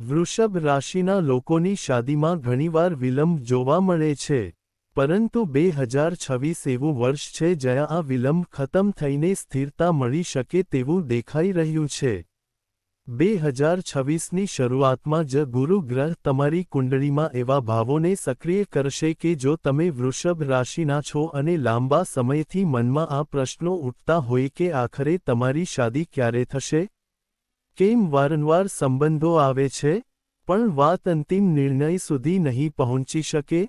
વૃષભ રાશિના લોકોની શાદીમાં ઘણીવાર વિલંબ જોવા મળે છે, પરંતુ 2026 એવું વર્ષ છે જ્યાં આ વિલંબ ખતમ થઈને સ્થિરતા મળી શકે તેવું દેખાઈ રહ્યું છે। 2026ની શરૂઆતમાં જ ગુરુ ગ્રહ તમારી કુંડળીમાં એવા ભાવોને સક્રિય કરશે કે જો તમે વૃષભ રાશિના છો અને લાંબા સમયથી મનમાં આ પ્રશ્નો ઉઠતા હોય કે આખરે તમારી શાદી ક્યારે થશે? કેમ વારંવાર સંબંધો આવે છે, પણ વાત અંતિમ નિર્ણય સુધી નહીં પહોંચી શકે?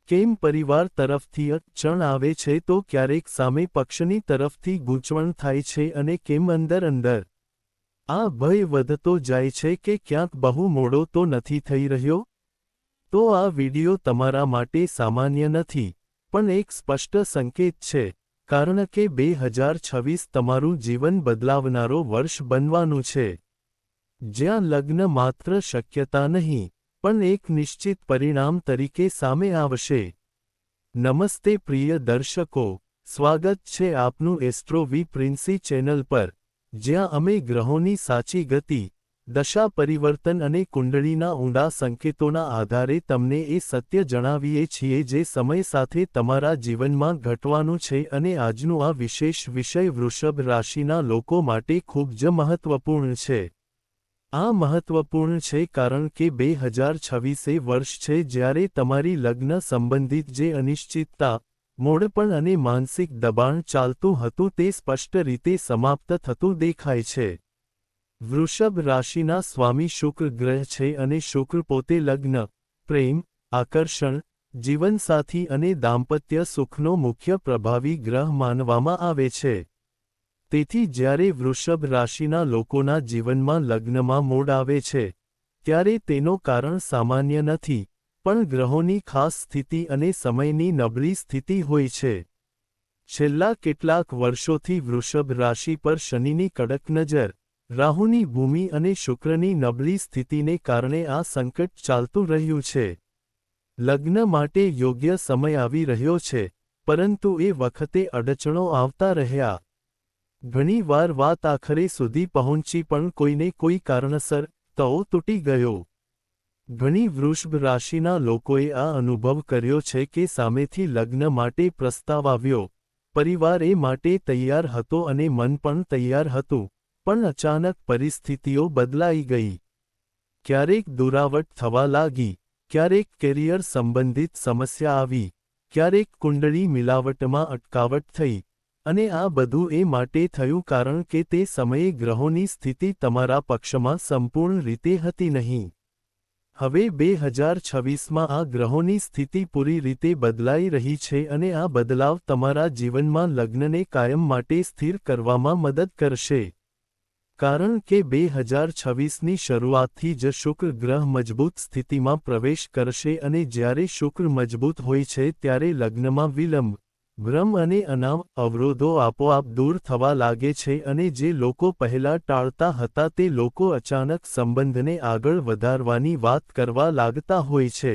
કેમ પરિવાર તરફથી અડચણ આવે છે તો ક્યારેક સામે પક્ષની તરફથી ગૂંચવણ થાય છે અને કેમ અંદર આ ભય વધતો જાય છે કે ક્યાંક બહુ મોડો તો નથી થઈ રહ્યો? તો આ વિડિયો તમારા માટે સામાન્ય નથી, પણ એક સ્પષ્ટ સંકેત છે, કારણ કે 2026 તમારું જીવન બદલાવનારો વર્ષ બનવાનું છે, જ્યાં લગ્ન માત્ર શક્યતા નહીં, પણ એક નિશ્ચિત પરિણામ તરીકે સામે આવશે। નમસ્તે પ્રિય દર્શકો, સ્વાગત છે આપનું એસ્ટ્રો વી પ્રિન્સી ચેનલ પર, જ્યાં અમે ગ્રહોની સાચી ગતિ, દશા પરિવર્તન અને કુંડળીના ઊંડા સંકેતોના આધારે તમને એ સત્ય જણાવીએ છીએ જે સમય સાથે તમારા જીવનમાં ઘટવાનું છે। અને આજનું આ વિશેષ વિષય વૃષભ રાશિના લોકો માટે ખૂબ જ મહત્વપૂર્ણ છે। આ મહત્વપૂર્ણ છે કારણ કે 2026 એ વર્ષ છે જ્યારે તમારી લગ્ન સંબંધિત જે અનિશ્ચિતતા, મોડપણ અને માનસિક દબાણ ચાલતું હતું તે સ્પષ્ટ રીતે સમાપ્ત થતું દેખાય છે। વૃષભ રાશિના સ્વામી શુક્ર ગ્રહ છે અને શુક્ર પોતે લગ્ન, પ્રેમ, આકર્ષણ, જીવનસાથી અને દાંપત્ય સુખનો મુખ્ય પ્રભાવી ગ્રહ માનવામાં આવે છે। તેથી જ્યારે વૃષભ રાશિના લોકોના જીવનમાં લગ્નમાં મોડ આવે છે, ત્યારે તેનો કારણ સામાન્ય નથી, પણ ગ્રહોની ખાસ સ્થિતિ અને સમયની નબળી સ્થિતિ હોય છે। છેલ્લા કેટલાક વર્ષોથી વૃષભ રાશિ પર શનિની કડક નજર, રાહુની ભૂમિ અને શુક્રની નબળી સ્થિતિને કારણે આ સંકટ ચાલતું રહ્યું છે। લગ્ન માટે યોગ્ય સમય આવી રહ્યો છે, પરંતુ એ વખતે અડચણો આવતા રહ્યા। ઘણી વાર વાત આખરે સુધી પહોંચી પણ કોઈને કોઈ કારણસર તૂટી ગયો। ઘણી વૃષભ રાશિના લોકોએ આ અનુભવ કર્યો છે કે સામેથી લગ્ન માટે પ્રસ્તાવ આવ્યો, પરિવાર એ માટે તૈયાર હતો અને મન પણ તૈયાર હતું, પણ અચાનક પરિસ્થિતિઓ બદલાઈ ગઈ। ક્યારેક દુરાવટ થવા લાગી, ક્યારેક કેરિયર સંબંધિત સમસ્યા આવી, ક્યારેક કુંડળી મિલાવટમાં અટકાવટ થઈ, અને આ બધું એ માટે થયું કારણ કે તે સમયે ગ્રહોની સ્થિતિ તમારા પક્ષમાં સંપૂર્ણ રીતે હતી નહીં। હવે 2026માં આ ગ્રહોની સ્થિતિ પૂરી રીતે બદલાઈ રહી છે અને આ બદલાવ તમારા જીવનમાં લગ્નને કાયમ માટે સ્થિર કરવામાં મદદ કરશે। કારણ કે 2026ની શરૂઆતથી જ શુક્ર ગ્રહ મજબૂત સ્થિતિમાં પ્રવેશ કરશે અને જ્યારે શુક્ર મજબૂત હોય છે ત્યારે લગ્નમાં વિલંબ, ભ્રમ અને અવરોધો આપોઆપ દૂર થવા લાગે છે અને જે લોકો પહેલા ટાળતા હતા તે લોકો અચાનક સંબંધને આગળ વધારવાની વાત કરવા લાગતા હોય છે।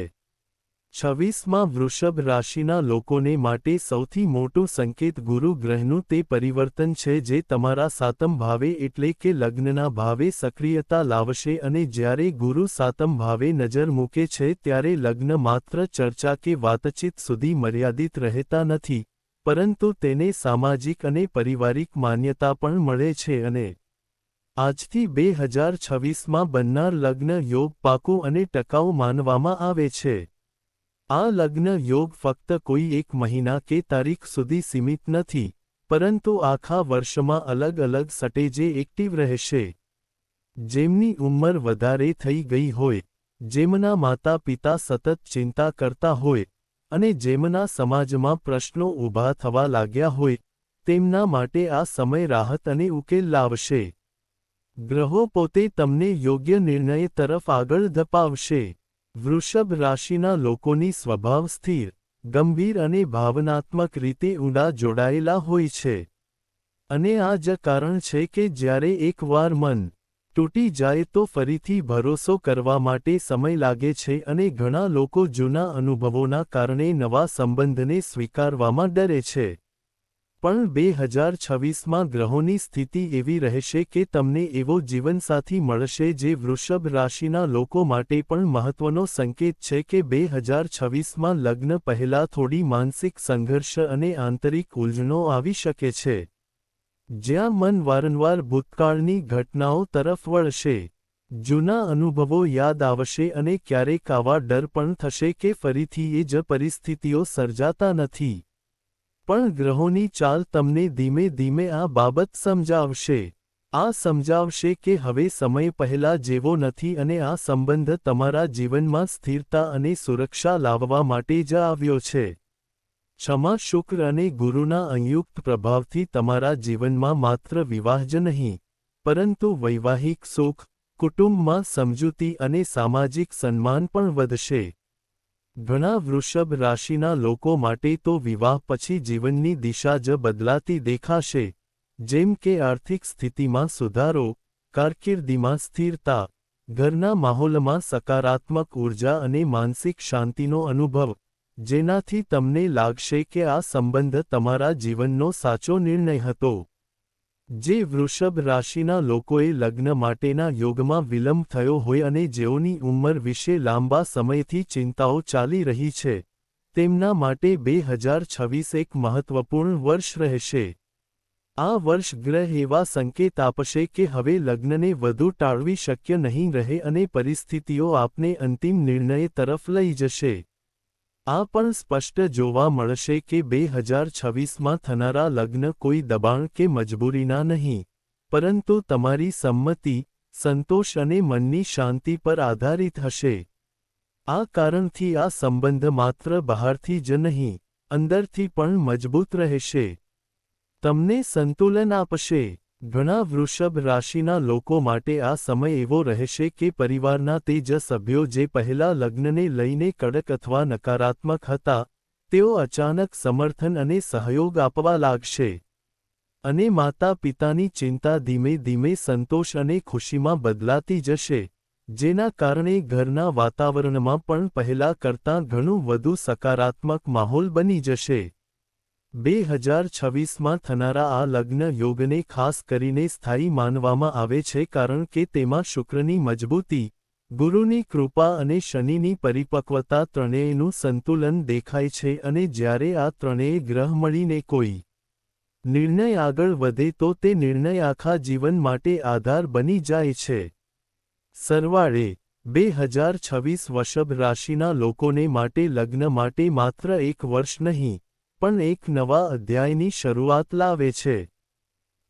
26માં વૃષભ રાશિના લોકોને માટે સૌથી મોટું સંકેત ગુરુ ગ્રહનું તે પરિવર્તન છે જે તમારા સાતમ ભાવે એટલે કે લગ્નના ભાવે સક્રિયતા લાવશે અને જ્યારે ગુરુ સાતમ ભાવે નજર મૂકે છે ત્યારે લગ્ન માત્ર ચર્ચા કે વાતચીત સુધી મર્યાદિત રહેતા નથી, પરંતુ તેને સામાજિક અને પારિવારિક માન્યતા પણ મળે છે અને આજથી 2026માં બનનાર લગ્ન યોગ પાકું અને ટકાઉ માનવામાં આવે છે। આ લગ્ન યોગ ફક્ત કોઈ એક મહિના કે તારીખ સુધી સીમિત નથી, પરંતુ આખા વર્ષમાં અલગ અલગ સ્ટેજે એક્ટિવ રહેશે। જેમની ઉંમર વધારે થઈ ગઈ હોય, જેમના માતા પિતા સતત ચિંતા કરતા હોય, અને જેમના સમાજમાં પ્રશ્નો ઊભા થવા લાગ્યા હોય, તેમના માટે આ સમય રાહત અને ઉકેલ લાવશે। ગ્રહો પોતે તમને યોગ્ય નિર્ણય તરફ આગળ ધપાવશે। વૃષભ રાશિના લોકોની સ્વભાવ સ્થિર, ગંભીર અને ભાવનાત્મક રીતે ઊંડા જોડાયેલા હોય છે। અને આ જ કારણ છે કે જ્યારે એકવાર મન તૂટી જાય તો ફરીથી ભરોસો કરવા માટે સમય લાગે છે અને ઘણા લોકો જૂના અનુભવોના કારણે નવા સંબંધને સ્વીકારવામાં ડરે છે। પણ 2026માં ગ્રહોની સ્થિતિ એવી રહેશે કે તમને એવો જીવનસાથી મળશે જે વૃષભ રાશિના લોકો માટે પણ મહત્વનો સંકેત છે કે 2026માં લગ્ન પહેલા થોડી માનસિક સંઘર્ષ અને આંતરિક ઉલઝનો આવી શકે છે, જ્યાં મન વારંવાર ભૂતકાળની ઘટનાઓ તરફ વળશે, જૂના અનુભવો યાદ આવશે અને ક્યારેક આવા ડર પણ થશે કે ફરીથી એ જ પરિસ્થિતિઓ સર્જાતા નથી. પણ ગ્રહોની ચાલ તમને ધીમે ધીમે આ બાબત સમજાવશે. આ સમજાવશે કે હવે સમય પહેલા જેવો નથી અને આ સંબંધ તમારા જીવનમાં સ્થિરતા અને સુરક્ષા લાવવા માટે જ આવ્યો છે. ક્ષમા શુક્ર અને ગુરુના સંયુક્ત પ્રભાવથી તમારા જીવનમાં માત્ર વિવાહ જ નહીં, પરંતુ વૈવાહિક સુખ, કુટુંબમાં સમજૂતી અને સામાજિક સન્માન પણ વધશે. ઘણા વૃષભ રાશિના લોકો માટે તો વિવાહ પછી જીવનની દિશા જ બદલાતી દેખાશે, જેમ કે આર્થિક સ્થિતિમાં સુધારો, કારકિર્દીમાં સ્થિરતા, ઘરના માહોલમાં સકારાત્મક ઊર્જા અને માનસિક શાંતિનો અનુભવ, જેનાથી તમને લાગશે કે આ સંબંધ તમારા જીવનનો સાચો નિર્ણય હતો. જે વૃષભ રાશિના લોકોએ લગ્ન માટેના યોગમાં વિલંબ થયો હોય અને જેઓની ઉંમર વિશે લાંબા સમયથી ચિંતાઓ ચાલી રહી છે, તેમના માટે 2026 એક મહત્વપૂર્ણ વર્ષ રહેશે. આ વર્ષ ગ્રહ એવા સંકેત આપશે કે હવે લગ્નને વધુ ટાળવી શક્ય નહીં રહે અને પરિસ્થિતિઓ આપને અંતિમ નિર્ણય તરફ લઈ જશે. આ પણ સ્પષ્ટ જોવા મળશે કે 2026માં થનારા લગ્ન કોઈ દબાણ કે મજબૂરીના નહીં, પરંતુ તમારી સંમતિ, સંતોષ અને મનની શાંતિ પર આધારિત હશે. આ કારણથી આ સંબંધ માત્ર બહારથી જ નહીં, અંદરથી પણ મજબૂત રહેશે. તમને સંતુલન આપશે. ઘણા વૃષભ રાશિના લોકો માટે આ સમય એવો રહેશે કે પરિવારના તે જ સભ્યો જે પહેલા લગ્નને લઈને કડક અથવા નકારાત્મક હતા, તેઓ અચાનક સમર્થન અને સહયોગ આપવા લાગશે. અને માતા પિતાની ચિંતા ધીમે ધીમે સંતોષ અને ખુશીમાં બદલાતી જશે, જેના કારણે ઘરના વાતાવરણમાં પણ પહેલા કરતાં ઘણું વધુ સકારાત્મક માહોલ બની જશે. 2026માં થનારા આ લગ્ન યોગને ખાસ કરીને સ્થાયી માનવામાં આવે છે કારણ કે તેમાં શુક્રની મજબૂતી, ગુરુની કૃપા અને શનિની પરિપક્વતા ત્રણેયનું સંતુલન દેખાય છે અને જ્યારે આ ત્રણેય ગ્રહ મળીને કોઈ નિર્ણય આગળ વધે તો તે નિર્ણય આખા જીવન માટે આધાર બની જાય છે. સરવાળે 2026 વૃષભ રાશિના લોકોને માટે લગ્ન માટે માત્ર એક વર્ષ નહીં, પણ એક નવા અધ્યાયની શરૂઆત લાવે છે.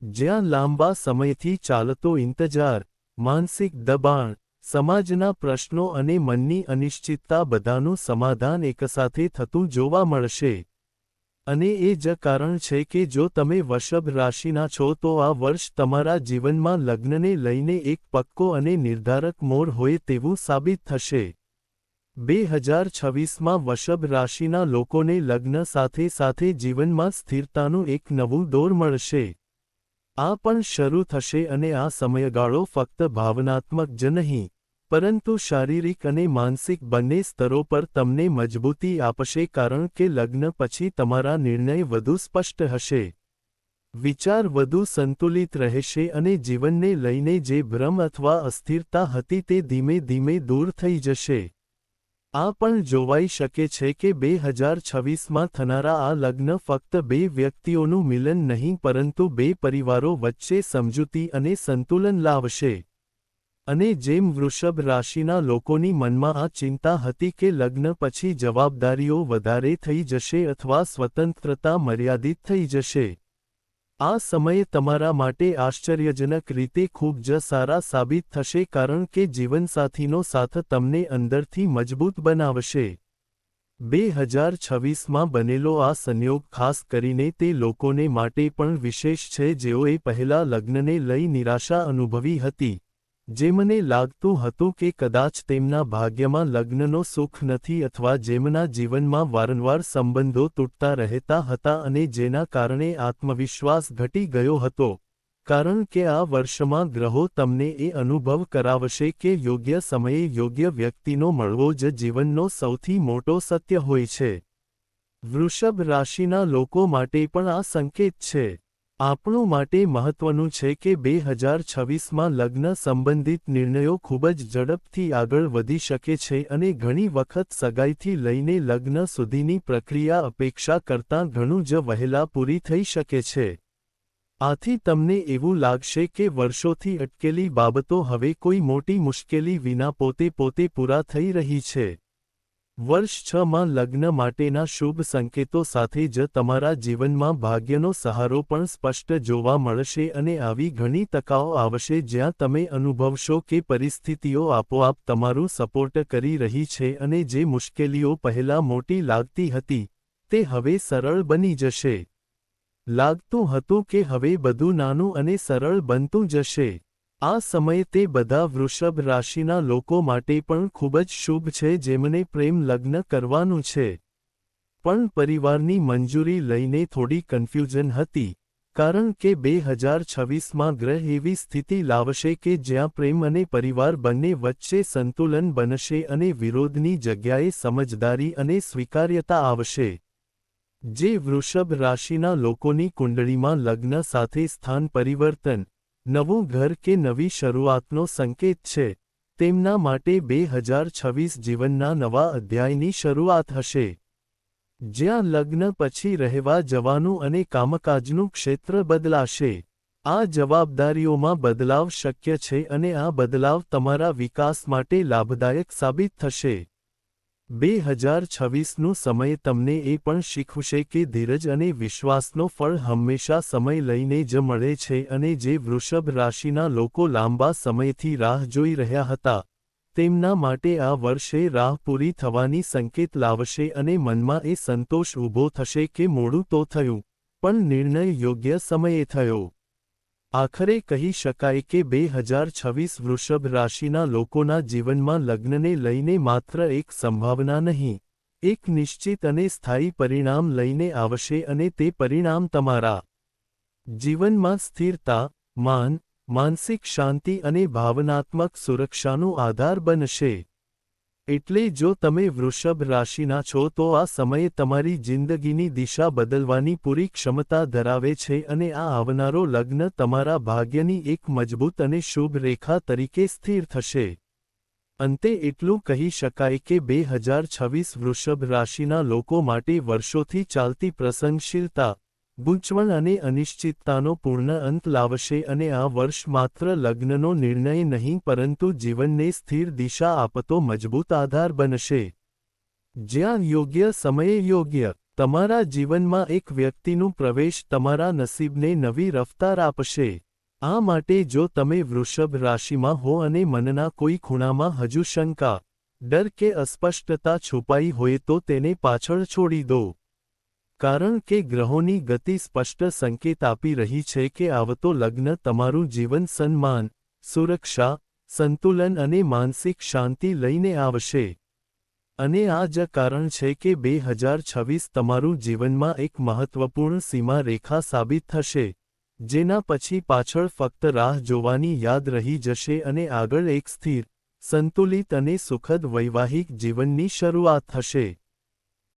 જ્યાં લાંબા સમયથી ચાલતો ઇંતજાર, માનસિક દબાણ, સમાજના પ્રશ્નો અને મનની અનિશ્ચિતતા બધાનું સમાધાન એકસાથે થતું જોવા મળશે. અને એ જ કારણ છે કે જો તમે વૃષભ રાશિના છો તો આ વર્ષ તમારા જીવનમાં લગ્નને લઈને એક પક્કો અને નિર્ધારક મોડ હોય તેવું સાબિત થશે. 2026માં વૃષભ રાશિના લોકોને લગ્ન સાથે સાથે જીવનમાં સ્થિરતાનું એક નવું દોર મળશે. આ પણ શરૂ થશે અને આ સમયગાળો ફક્ત ભાવનાત્મક જ નહીં, પરંતુ શારીરિક અને માનસિક બંને સ્તરો પર તમને મજબૂતી આપશે કારણ કે લગ્ન પછી તમારા નિર્ણય વધુ સ્પષ્ટ હશે. વિચાર વધુ સંતુલિત રહેશે અને જીવનને લઈને જે ભ્રમ અથવા અસ્થિરતા હતી તે ધીમે ધીમે દૂર થઈ જશે. આ પણ જોવાઈ શકે છે કે 2026માં થનારા આ લગ્ન ફક્ત બે વ્યક્તિઓનું મિલન નહીં પરંતુ બે પરિવારો વચ્ચે સમજૂતી અને સંતુલન લાવશે. અને જેમ વૃષભ રાશિના લોકોની મનમાં આ ચિંતા હતી કે લગ્ન પછી જવાબદારીઓ વધારે થઈ જશે અથવા સ્વતંત્રતા મર્યાદિત થઈ જશે, આ સમય તમારા માટે આશ્ચર્યજનક રીતે ખૂબ જ સારા સાબિત થશે કારણ કે જીવનસાથીનો સાથ તમને અંદરથી મજબૂત બનાવશે. 2026માં બનેલો આ સંયોગ ખાસ કરીને તે લોકોને માટે પણ વિશેષ છે જેઓએ પહેલા લગ્નને લઈ નિરાશા અનુભવી હતી, જેમને લાગતું હતું કે કદાચ તેમના ભાગ્યમાં લગ્નનો સુખ નથી અથવા જેમના જીવનમાં વારંવાર સંબંધો તૂટતા રહેતા હતા અને જેના કારણે આત્મવિશ્વાસ ઘટી ગયો હતો, કારણ કે આ વર્ષમાં ગ્રહો તમને એ અનુભવ કરાવશે કે યોગ્ય સમયે યોગ્ય વ્યક્તિનો મળવો જ જીવનનો સૌથી મોટો સત્ય હોય છે. વૃષભ રાશિના લોકો માટે પણ આ સંકેત છે. આપણું માટે મહત્વનું છે કે 2026માં લગ્ન સંબંધિત નિર્ણયો ખૂબ જ ઝડપથી આગળ વધી શકે છે અને ઘણી વખત સગાઈથી લઈને લગ્ન સુધીની પ્રક્રિયા અપેક્ષા કરતાં ઘણું જ વહેલા પૂરી થઈ શકે છે. આથી તમને એવું લાગશે કે વર્ષોથી અટકેલી બાબતો હવે કોઈ મોટી મુશ્કેલી વિના પોતે પૂરા થઈ રહી છે. વર્ષ 6માં લગ્ન માટેના શુભ સંકેતો સાથે જ તમારા જીવનમાં ભાગ્યનો સહારો પણ સ્પષ્ટ જોવા મળશે અને આવી ઘણી તકાઓ આવશે જ્યાં તમે અનુભવશો કે પરિસ્થિતિઓ આપોઆપ તમારું સપોર્ટ કરી રહી છે અને જે મુશ્કેલીઓ પહેલાં મોટી લાગતી હતી તે હવે સરળ બની જશે. લાગતું હતું કે હવે બધું નાનું અને સરળ બનતું જશે. આ સમય તે બધા વૃષભ રાશિના લોકો માટે પણ ખૂબ જ શુભ છે જેમને પ્રેમ લગ્ન કરવાનું છે. પણ પરિવારની મંજૂરી લઈને થોડી કન્ફ્યુઝન હતી, કારણ કે 2026માં ગ્રહ એવી સ્થિતિ લાવશે કે જ્યાં પ્રેમ અને પરિવાર બંને વચ્ચે સંતુલન બનશે અને વિરોધની જગ્યાએ સમજદારી અને સ્વીકાર્યતા આવશે. જે વૃષભ રાશિના લોકોની કુંડળીમાં લગ્ન સાથે સ્થાન પરિવર્તન, નવું ઘર કે નવી શરૂઆતનો સંકેત છે, તેમના માટે 2026 જીવનના નવા અધ્યાયની શરૂઆત હશે. જ્યાં લગ્ન પછી રહેવા જવાનું અને કામકાજનું ક્ષેત્ર બદલાશે. આ જવાબદારીઓમાં બદલાવ શક્ય છે અને આ બદલાવ તમારા વિકાસ માટે લાભદાયક સાબિત થશે. 2026નું સમય તમને એ પણ શીખવશે કે ધીરજ અને વિશ્વાસનો ફળ હંમેશા સમય લઈને જ મળે છે અને જે વૃષભ રાશિના લોકો લાંબા સમયથી રાહ જોઈ રહ્યા હતા, તેમના માટે આ વર્ષે રાહ પૂરી થવાની સંકેત લાવશે અને મનમાં એ સંતોષ ઊભો થશે કે મોડું તો થયું, પણ નિર્ણય યોગ્ય સમયે થયો. આખરે કહી શકાય કે 2026 વૃષભ રાશિના લોકોના જીવનમાં લગ્નને લઈને માત્ર એક સંભાવના નહીં, એક નિશ્ચિત અને સ્થાયી પરિણામ લઈને આવશે અને તે પરિણામ તમારા જીવનમાં સ્થિરતા, માન, માનસિક શાંતિ અને ભાવનાત્મક સુરક્ષાનો આધાર બનશે. એટલે જો તમે વૃષભ રાશિના છો તો આ સમયે તમારી જિંદગીની દિશા બદલવાની પૂરી ક્ષમતા ધરાવે છે અને આ આવનારો લગ્ન તમારા ભાગ્યની એક મજબૂત અને શુભ રેખા તરીકે સ્થિર થશે. અંતે એટલું કહી શકાય કે 2026 વૃષભ રાશિના લોકો માટે વર્ષોથી ચાલતી પ્રસંગશીલતા, ગૂંચવણ અને અનિશ્ચિતતાનો પૂર્ણ અંત લાવશે અને આ વર્ષ માત્ર લગ્નનો નિર્ણય નહીં પરંતુ જીવનને સ્થિર દિશા આપતો મજબૂત આધાર બનશે. જ્યાં યોગ્ય સમયે યોગ્ય, તમારા જીવનમાં એક વ્યક્તિનું પ્રવેશ તમારા નસીબને નવી રફતાર આપશે. આ માટે જો તમે વૃષભ રાશિમાં હો અને મનના કોઈ ખૂણામાં હજુ શંકા, ડર કે અસ્પષ્ટતા છુપાઈ હોય તો તેને પાછળ છોડી દો. કારણ કે ગ્રહોની ગતિ સ્પષ્ટ સંકેત આપી રહી છે કે આવતો લગ્ન તમારું જીવન સન્માન, સુરક્ષા, સંતુલન અને માનસિક શાંતિ લઈને આવશે. અને આ જ કારણ છે કે 2026 તમારું જીવનમાં એક મહત્વપૂર્ણ સીમા રેખા સાબિત થશે, જેના પછી પાછળ ફક્ત રાહ જોવાની યાદ રહી જશે અને આગળ એક સ્થિર, સંતુલિત અને સુખદ વૈવાહિક જીવનની શરૂઆત થશે.